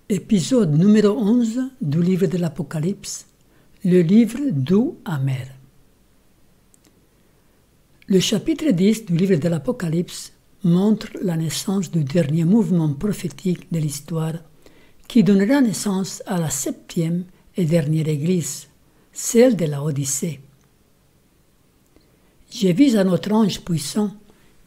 Épisode numéro 11 du livre de l'Apocalypse, le livre doux amer. Le chapitre 10 du livre de l'Apocalypse montre la naissance du dernier mouvement prophétique de l'histoire qui donnera naissance à la 7e et dernière église, celle de la Odyssée. J'ai vu un autre ange puissant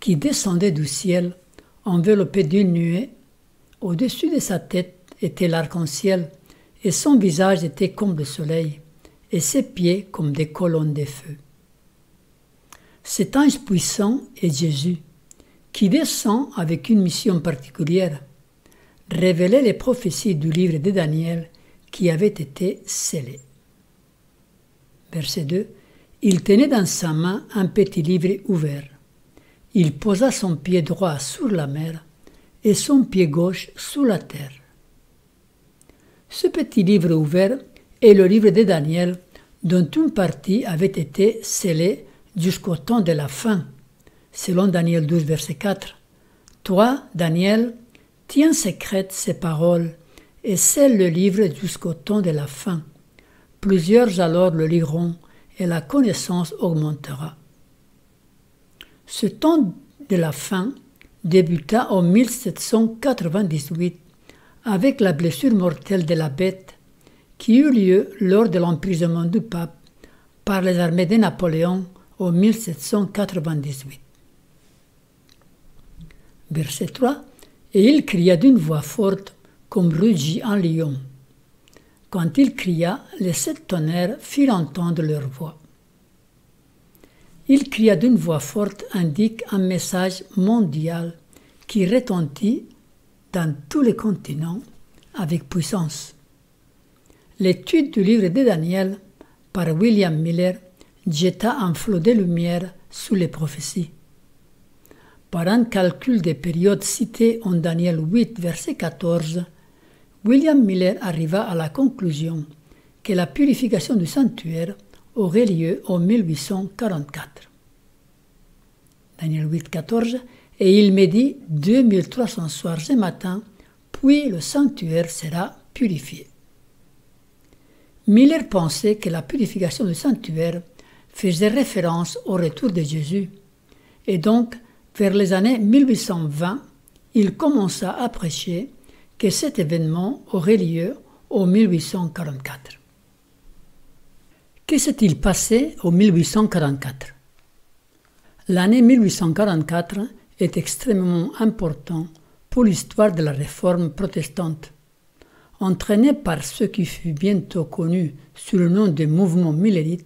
qui descendait du ciel, enveloppé d'une nuée. Au-dessus de sa tête était l'arc-en-ciel, et son visage était comme le soleil, et ses pieds comme des colonnes de feu. Cet ange puissant est Jésus, qui descend avec une mission particulière, révéler les prophéties du livre de Daniel qui avaient été scellées. Verset 2. Il tenait dans sa main un petit livre ouvert. Il posa son pied droit sur la mer et son pied gauche sous la terre. Ce petit livre ouvert est le livre de Daniel, dont une partie avait été scellée jusqu'au temps de la fin, selon Daniel 12, verset 4. Toi, Daniel, tiens secrètes ces paroles et scelle le livre jusqu'au temps de la fin. Plusieurs alors le liront et la connaissance augmentera. Ce temps de la fin débuta en 1798 avec la blessure mortelle de la bête qui eut lieu lors de l'emprisonnement du pape par les armées de Napoléon en 1798. Verset 3. Et il cria d'une voix forte comme rugit un lion. Quand il cria, les 7 tonnerres firent entendre leur voix. Il cria d'une voix forte indique un message mondial qui retentit dans tous les continents avec puissance. L'étude du livre de Daniel par William Miller jeta un flot de lumière sur les prophéties. Par un calcul des périodes citées en Daniel 8, verset 14, William Miller arriva à la conclusion que la purification du sanctuaire aurait lieu en 1844. Daniel 8, 14. Et il me dit 2300 soirs et matins, puis le sanctuaire sera purifié. Miller pensait que la purification du sanctuaire faisait référence au retour de Jésus, et donc, vers les années 1820, il commença à prêcher que cet événement aurait lieu en 1844. Que s'est-il passé en 1844 ? L'année 1844 est extrêmement important pour l'histoire de la réforme protestante. Entraîné par ce qui fut bientôt connu sous le nom de mouvement millérite,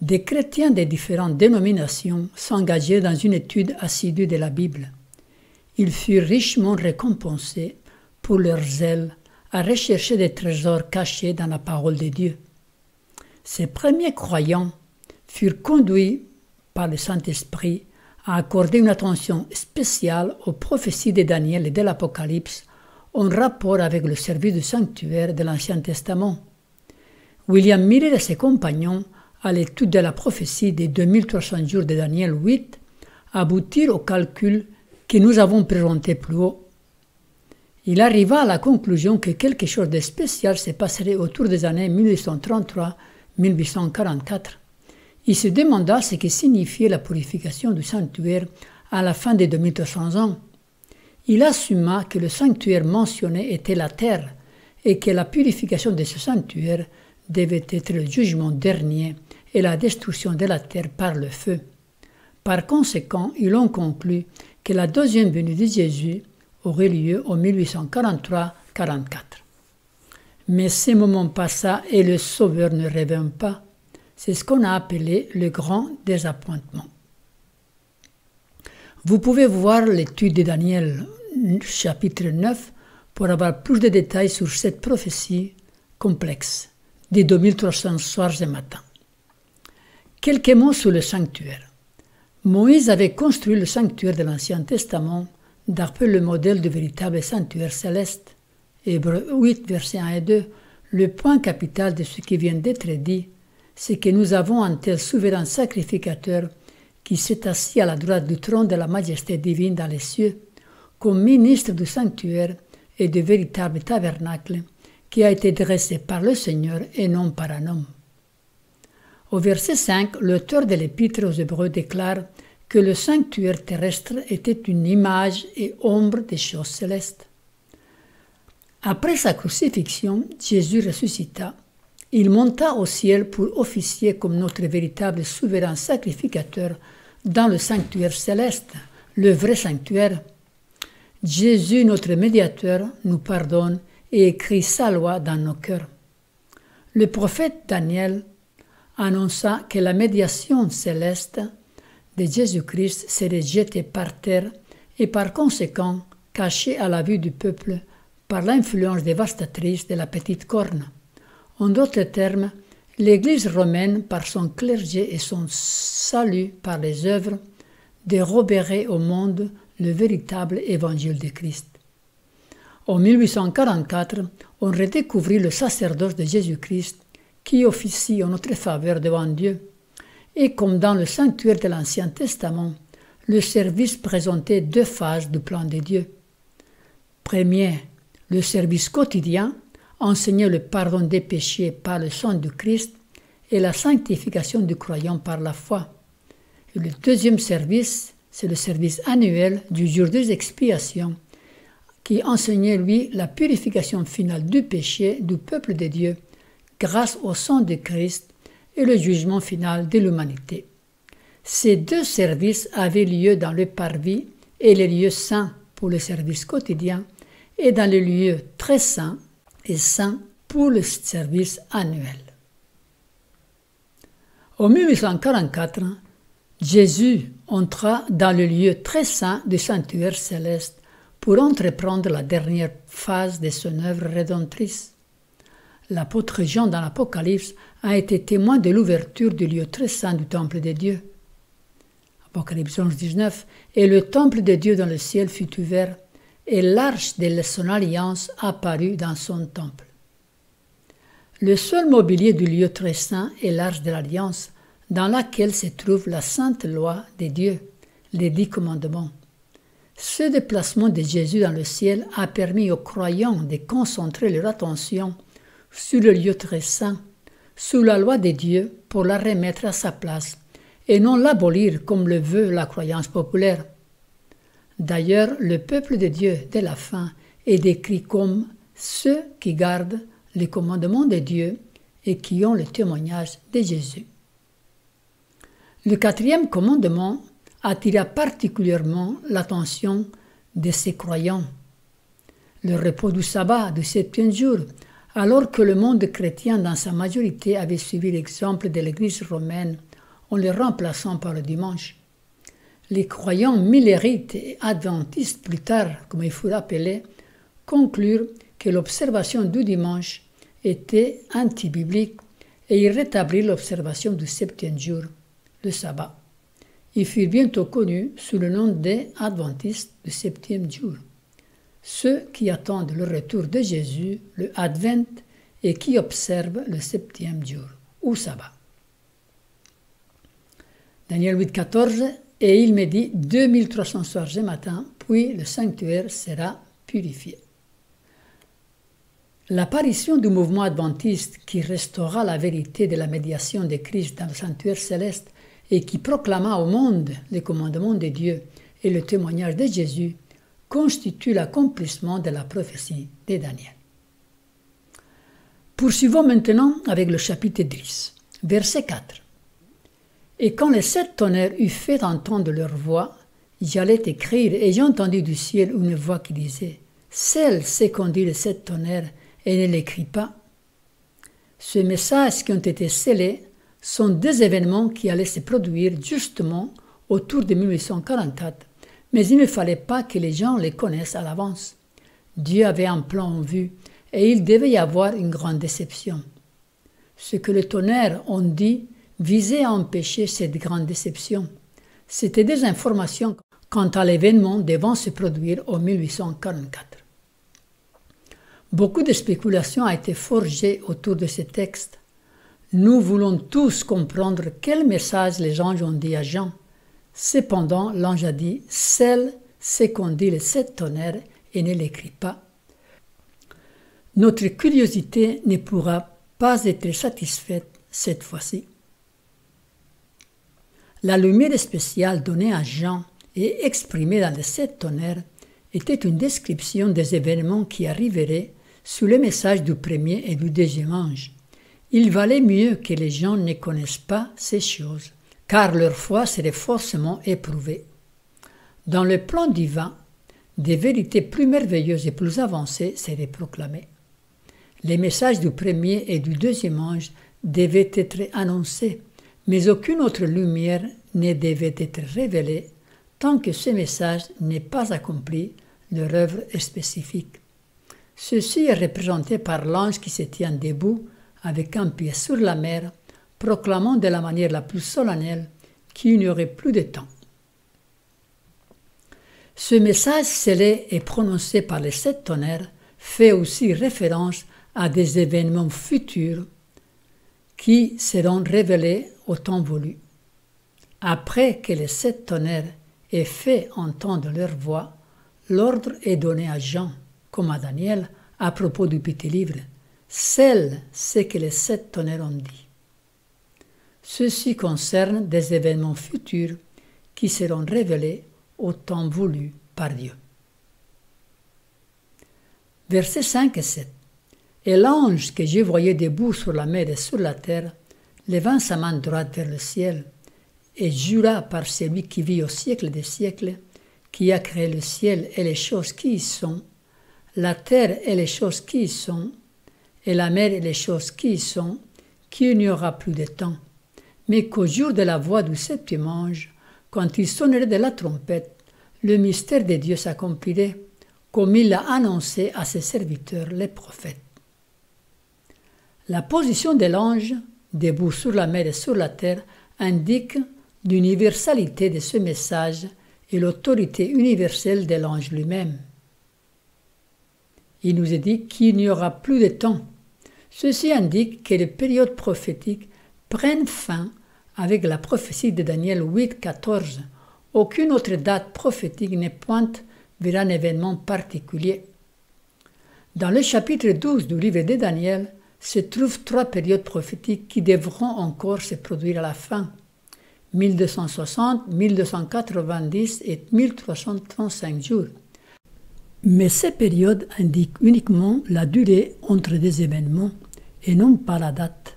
des chrétiens de différentes dénominations s'engagèrent dans une étude assidue de la Bible. Ils furent richement récompensés pour leur zèle à rechercher des trésors cachés dans la parole de Dieu. Ces premiers croyants furent conduits par le Saint-Esprit à accorder une attention spéciale aux prophéties de Daniel et de l'Apocalypse en rapport avec le service du sanctuaire de l'Ancien Testament. William Miller et ses compagnons, à l'étude de la prophétie des 2300 jours de Daniel 8, aboutirent au calcul que nous avons présenté plus haut. Il arriva à la conclusion que quelque chose de spécial se passerait autour des années 1833-1844. Il se demanda ce que signifiait la purification du sanctuaire à la fin des 2300 ans. Il assuma que le sanctuaire mentionné était la terre et que la purification de ce sanctuaire devait être le jugement dernier et la destruction de la terre par le feu. Par conséquent, ils ont conclu que la deuxième venue de Jésus aurait lieu en 1843-44. Mais ce moment passa et le Sauveur ne revint pas. C'est ce qu'on a appelé le grand désappointement. Vous pouvez voir l'étude de Daniel, chapitre 9, pour avoir plus de détails sur cette prophétie complexe des 2300 soirs et matins. Quelques mots sur le sanctuaire. Moïse avait construit le sanctuaire de l'Ancien Testament d'après le modèle du véritable sanctuaire céleste. Hébreux 8, versets 1 et 2, le point capital de ce qui vient d'être dit, c'est que nous avons un tel souverain sacrificateur qui s'est assis à la droite du trône de la majesté divine dans les cieux, comme ministre du sanctuaire et de véritable tabernacle qui a été dressé par le Seigneur et non par un homme. Au verset 5, l'auteur de l'Épître aux Hébreux déclare que le sanctuaire terrestre était une image et ombre des choses célestes. Après sa crucifixion, Jésus ressuscita. Il monta au ciel pour officier comme notre véritable souverain sacrificateur dans le sanctuaire céleste, le vrai sanctuaire. Jésus, notre médiateur, nous pardonne et écrit sa loi dans nos cœurs. Le prophète Daniel annonça que la médiation céleste de Jésus-Christ serait jetée par terre et par conséquent cachée à la vue du peuple par l'influence dévastatrice de la petite corne. En d'autres termes, l'Église romaine, par son clergé et son salut par les œuvres, déroberait au monde le véritable évangile de Christ. En 1844, on redécouvrit le sacerdoce de Jésus-Christ qui officie en notre faveur devant Dieu. Et comme dans le sanctuaire de l'Ancien Testament, le service présentait deux phases du plan de Dieu. Premier, le service quotidien, enseigner le pardon des péchés par le sang du Christ et la sanctification du croyant par la foi. Et le deuxième service, c'est le service annuel du jour des expiations, qui enseignait, lui, la purification finale du péché du peuple de Dieu grâce au sang de Christ et le jugement final de l'humanité. Ces deux services avaient lieu dans le parvis et les lieux saints pour le service quotidien et dans les lieux très saints et saints pour le service annuel. En 1844, Jésus entra dans le lieu très saint du sanctuaire céleste pour entreprendre la dernière phase de son œuvre rédemptrice. L'apôtre Jean dans l'Apocalypse a été témoin de l'ouverture du lieu très saint du temple de Dieu. Apocalypse 11, 19, et le temple de Dieu dans le ciel fut ouvert, et l'arche de son alliance apparut dans son temple. Le seul mobilier du lieu très saint est l'arche de l'alliance, dans laquelle se trouve la sainte loi de Dieu, les 10 commandements. Ce déplacement de Jésus dans le ciel a permis aux croyants de concentrer leur attention sur le lieu très saint, sous la loi de Dieu pour la remettre à sa place, et non l'abolir comme le veut la croyance populaire. D'ailleurs, le peuple de Dieu de la fin est décrit comme ceux qui gardent les commandements de Dieu et qui ont le témoignage de Jésus. Le 4e commandement attira particulièrement l'attention de ces croyants. Le repos du sabbat du 7e jour, alors que le monde chrétien dans sa majorité avait suivi l'exemple de l'Église romaine en le remplaçant par le dimanche. Les croyants millérites et adventistes plus tard, comme il faut l'appeler, conclurent que l'observation du dimanche était anti-biblique et ils rétablirent l'observation du 7e jour, le sabbat. Ils furent bientôt connus sous le nom des adventistes du 7e jour, ceux qui attendent le retour de Jésus, le Advent, et qui observent le 7e jour, ou sabbat. Daniel 8, 14, et il me dit 2300 soirs et matins, puis le sanctuaire sera purifié. L'apparition du mouvement adventiste qui restaura la vérité de la médiation de Christ dans le sanctuaire céleste et qui proclama au monde les commandements de Dieu et le témoignage de Jésus constitue l'accomplissement de la prophétie de Daniel. Poursuivons maintenant avec le chapitre 10, verset 4. Et quand les 7 tonnerres eurent fait entendre leur voix, j'allais écrire et j'ai entendu du ciel une voix qui disait « Celle c'est qu'on dit les 7 tonnerres et ne l'écrit pas. » Ces messages qui ont été scellés sont 2 événements qui allaient se produire justement autour de 1844, mais il ne fallait pas que les gens les connaissent à l'avance. Dieu avait un plan en vue et il devait y avoir une grande déception. Ce que les tonnerres ont dit visait à empêcher cette grande déception. C'était des informations quant à l'événement devant se produire en 1844. Beaucoup de spéculations ont été forgées autour de ce texte. Nous voulons tous comprendre quel message les anges ont dit à Jean. Cependant, l'ange a dit « Celle, c'est qu'on dit les 7 tonnerres et ne l'écrit pas ». notre curiosité ne pourra pas être satisfaite cette fois-ci. La lumière spéciale donnée à Jean et exprimée dans les 7 tonnerres était une description des événements qui arriveraient sous le message du premier et du deuxième ange. Il valait mieux que les gens ne connaissent pas ces choses, car leur foi serait forcément éprouvée. Dans le plan divin, des vérités plus merveilleuses et plus avancées seraient proclamées. Les messages du premier et du deuxième ange devaient être annoncés, mais aucune autre lumière ne devait être révélée tant que ce message n'est pas accompli leur œuvre spécifique. Ceci est représenté par l'ange qui se tient debout avec un pied sur la mer, proclamant de la manière la plus solennelle qu'il n'y aurait plus de temps. Ce message scellé et prononcé par les 7 tonnerres fait aussi référence à des événements futurs qui seront révélés au temps voulu. Après que les 7 tonnerres aient fait entendre leur voix, l'ordre est donné à Jean, comme à Daniel, à propos du petit livre. Scelle ce que les 7 tonnerres ont dit. Ceci concerne des événements futurs qui seront révélés au temps voulu par Dieu. Versets 5 et 7. Et l'ange que je voyais debout sur la mer et sur la terre leva sa main droite vers le ciel et jura par celui qui vit au siècle des siècles, qui a créé le ciel et les choses qui y sont, la terre et les choses qui y sont, et la mer et les choses qui y sont, qu'il n'y aura plus de temps, mais qu'au jour de la voix du 7e ange, quand il sonnerait de la trompette, le mystère de Dieu s'accomplirait, comme il l'a annoncé à ses serviteurs, les prophètes. La position de l'ange, debout sur la mer et sur la terre, indique l'universalité de ce message et l'autorité universelle de l'ange lui-même. Il nous est dit qu'il n'y aura plus de temps. Ceci indique que les périodes prophétiques prennent fin avec la prophétie de Daniel 8, 14. Aucune autre date prophétique ne pointe vers un événement particulier. Dans le chapitre 12 du livre de Daniel se trouvent 3 périodes prophétiques qui devront encore se produire à la fin. 1260, 1290 et 1335 jours. Mais ces périodes indiquent uniquement la durée entre des événements et non pas la date.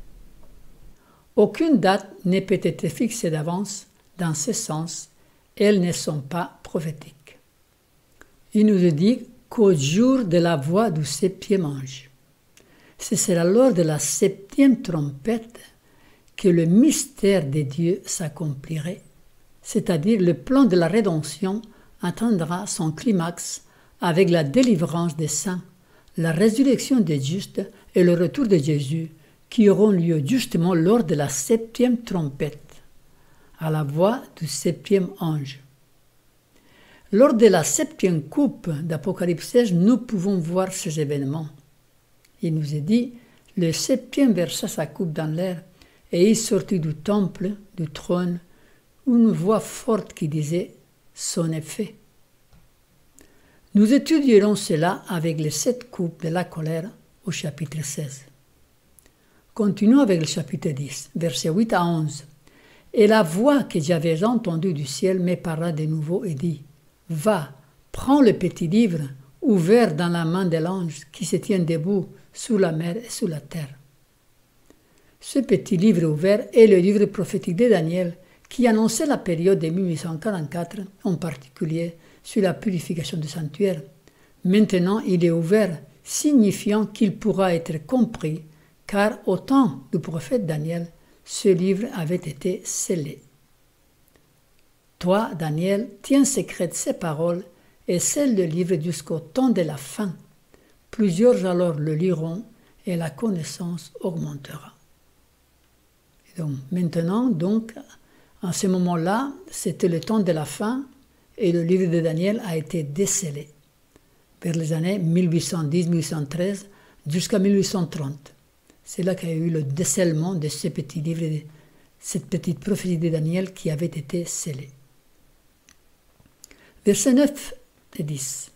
Aucune date ne peut être fixée d'avance dans ce sens, elles ne sont pas prophétiques. Il nous est dit qu'au jour de la voix du 7e ange, ce sera lors de la 7e trompette que le mystère de Dieu s'accomplirait, c'est-à-dire le plan de la rédemption atteindra son climax avec la délivrance des saints, la résurrection des justes et le retour de Jésus qui auront lieu justement lors de la 7e trompette, à la voix du 7e ange. Lors de la 7e coupe d'Apocalypse 16, nous pouvons voir ces événements. Il nous est dit, le 7e versa sa coupe dans l'air et il sortit du temple, du trône, une voix forte qui disait « Son est fait ». Nous étudierons cela avec les 7 coupes de la colère au chapitre 16. Continuons avec le chapitre 10, versets 8 à 11. Et la voix que j'avais entendue du ciel me parla de nouveau et dit « Va, prends le petit livre ouvert dans la main de l'ange qui se tient debout sous la mer et sous la terre. » Ce petit livre ouvert est le livre prophétique de Daniel qui annonçait la période de 1844, en particulier sur la purification du sanctuaire. Maintenant, il est ouvert, signifiant qu'il pourra être compris, car au temps du prophète Daniel, ce livre avait été scellé. Toi, Daniel, tiens secrète ces paroles et scelle le livre jusqu'au temps de la fin. Plusieurs alors le liront et la connaissance augmentera. Et donc, maintenant, à ce moment-là, c'était le temps de la fin et le livre de Daniel a été décellé vers les années 1810-1813 jusqu'à 1830. C'est là qu'il y a eu le décèlement de ce petit livre, cette petite prophétie de Daniel qui avait été scellée. Versets 9 et 10.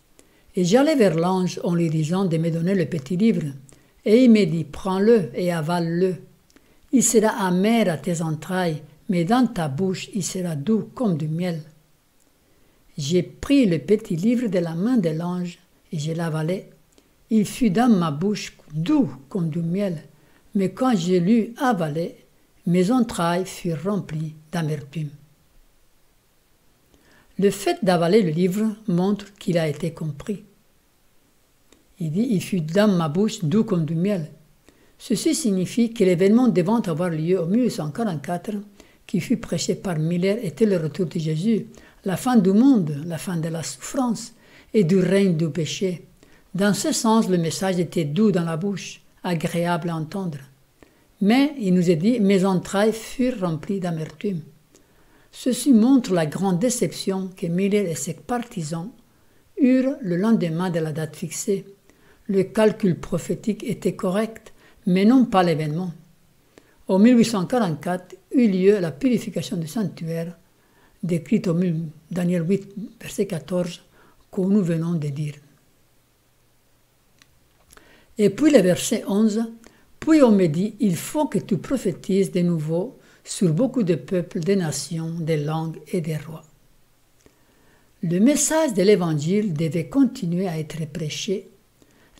Et j'allai vers l'ange en lui disant de me donner le petit livre. Et il me dit, prends-le et avale-le. Il sera amer à tes entrailles, mais dans ta bouche il sera doux comme du miel. J'ai pris le petit livre de la main de l'ange et je l'avalai. Il fut dans ma bouche doux comme du miel, mais quand je l'eus avalé, mes entrailles furent remplies d'amertume. Le fait d'avaler le livre montre qu'il a été compris. Il dit « Il fut dans ma bouche doux comme du miel ». Ceci signifie que l'événement devant avoir lieu en 1844, qui fut prêché par Miller, était le retour de Jésus, la fin du monde, la fin de la souffrance et du règne du péché. Dans ce sens, le message était doux dans la bouche, agréable à entendre. Mais, il nous est dit, mes entrailles furent remplies d'amertume. Ceci montre la grande déception que Miller et ses partisans eurent le lendemain de la date fixée. Le calcul prophétique était correct, mais non pas l'événement. En 1844 eut lieu la purification du sanctuaire, décrite au Daniel 8, verset 14, que nous venons de dire. Et puis le verset 11, « Puis on me dit, il faut que tu prophétises de nouveau sur beaucoup de peuples, des nations, des langues et des rois. » Le message de l'Évangile devait continuer à être prêché.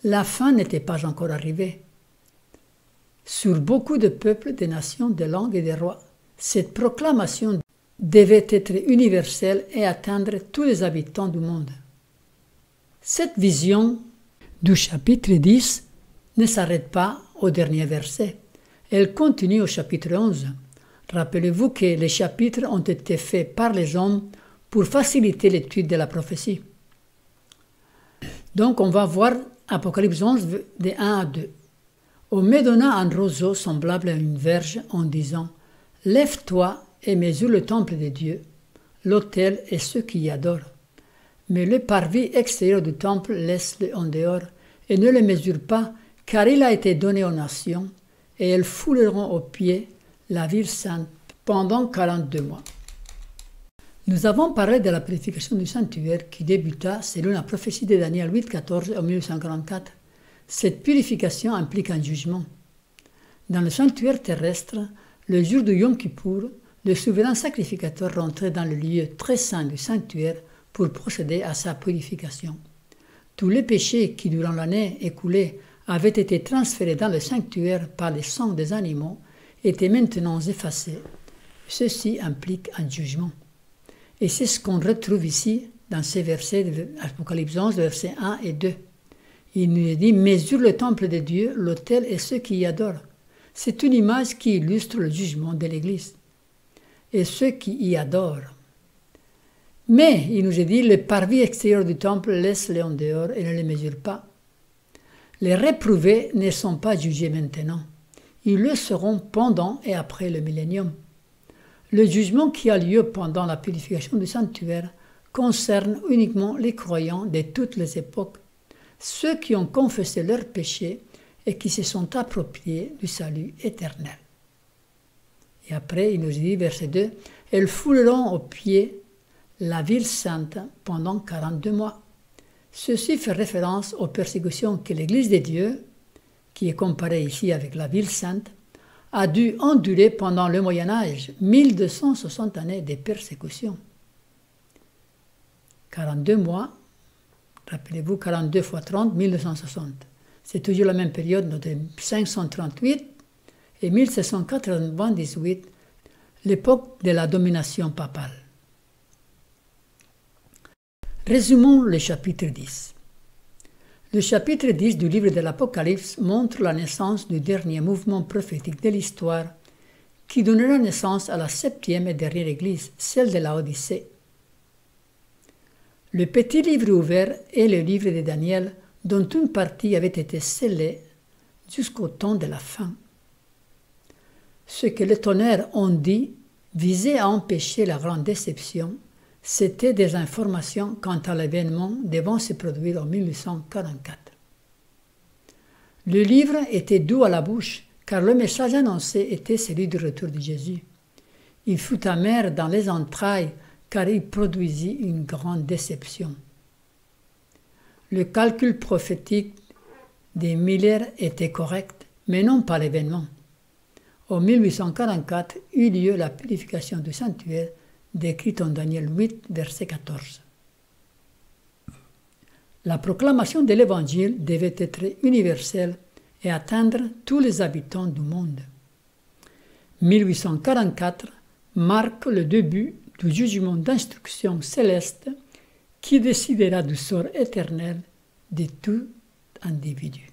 La fin n'était pas encore arrivée. Sur beaucoup de peuples, des nations, des langues et des rois, cette proclamation devait être universelle et atteindre tous les habitants du monde. Cette vision du chapitre 10 ne s'arrête pas au dernier verset. Elle continue au chapitre 11. Rappelez-vous que les chapitres ont été faits par les hommes pour faciliter l'étude de la prophétie. Donc on va voir Apocalypse 11 de 1 à 2. On me donna un roseau semblable à une verge en disant « Lève-toi et mesure le temple de Dieu, l'autel et ceux qui y adorent. Mais le parvis extérieur du temple laisse-le en dehors et ne le mesure pas, car il a été donné aux nations, et elles fouleront aux pieds la ville sainte pendant 42 mois. » Nous avons parlé de la purification du sanctuaire qui débuta selon la prophétie de Daniel 8,14 en 1844. Cette purification implique un jugement. Dans le sanctuaire terrestre, le jour du Yom Kippour, le souverain sacrificateur rentrait dans le lieu très saint du sanctuaire pour procéder à sa purification. Tous les péchés qui, durant l'année écoulée, avaient été transférés dans le sanctuaire par les sangs des animaux étaient maintenant effacés. Ceci implique un jugement. Et c'est ce qu'on retrouve ici dans ces versets de l'Apocalypse 11, versets 1 et 2. Il nous dit « Mesure le temple de Dieu, l'autel et ceux qui y adorent ». C'est une image qui illustre le jugement de l'Église. Et ceux qui y adorent. Mais, il nous est dit, le parvis extérieur du temple laisse-les en dehors et ne les mesure pas. Les réprouvés ne sont pas jugés maintenant. Ils le seront pendant et après le millénium. Le jugement qui a lieu pendant la purification du sanctuaire concerne uniquement les croyants de toutes les époques, ceux qui ont confessé leurs péchés et qui se sont appropriés du salut éternel. Et après, il nous dit, verset 2, « Elles fouleront aux pieds la ville sainte pendant 42 mois. » Ceci fait référence aux persécutions que l'Église de Dieu, qui est comparée ici avec la ville sainte, a dû endurer pendant le Moyen-Âge, 1260 années de persécution. 42 mois, rappelez-vous, 42 fois 30, 1260. C'est toujours la même période, de 538 et 1798, l'époque de la domination papale. Résumons le chapitre 10. Le chapitre 10 du livre de l'Apocalypse montre la naissance du dernier mouvement prophétique de l'histoire qui donnera naissance à la 7e et dernière église, celle de la Odyssée. Le petit livre ouvert est le livre de Daniel dont une partie avait été scellée jusqu'au temps de la fin. Ce que les tonnerres ont dit visait à empêcher la grande déception. C'était des informations quant à l'événement devant se produire en 1844. Le livre était doux à la bouche, car le message annoncé était celui du retour de Jésus. Il fut amer dans les entrailles, car il produisit une grande déception. Le calcul prophétique des millénaires était correct, mais non pas l'événement. En 1844 eut lieu la purification du sanctuaire décrite en Daniel 8, verset 14. La proclamation de l'Évangile devait être universelle et atteindre tous les habitants du monde. 1844 marque le début du jugement d'instruction céleste qui décidera du sort éternel de tout individu.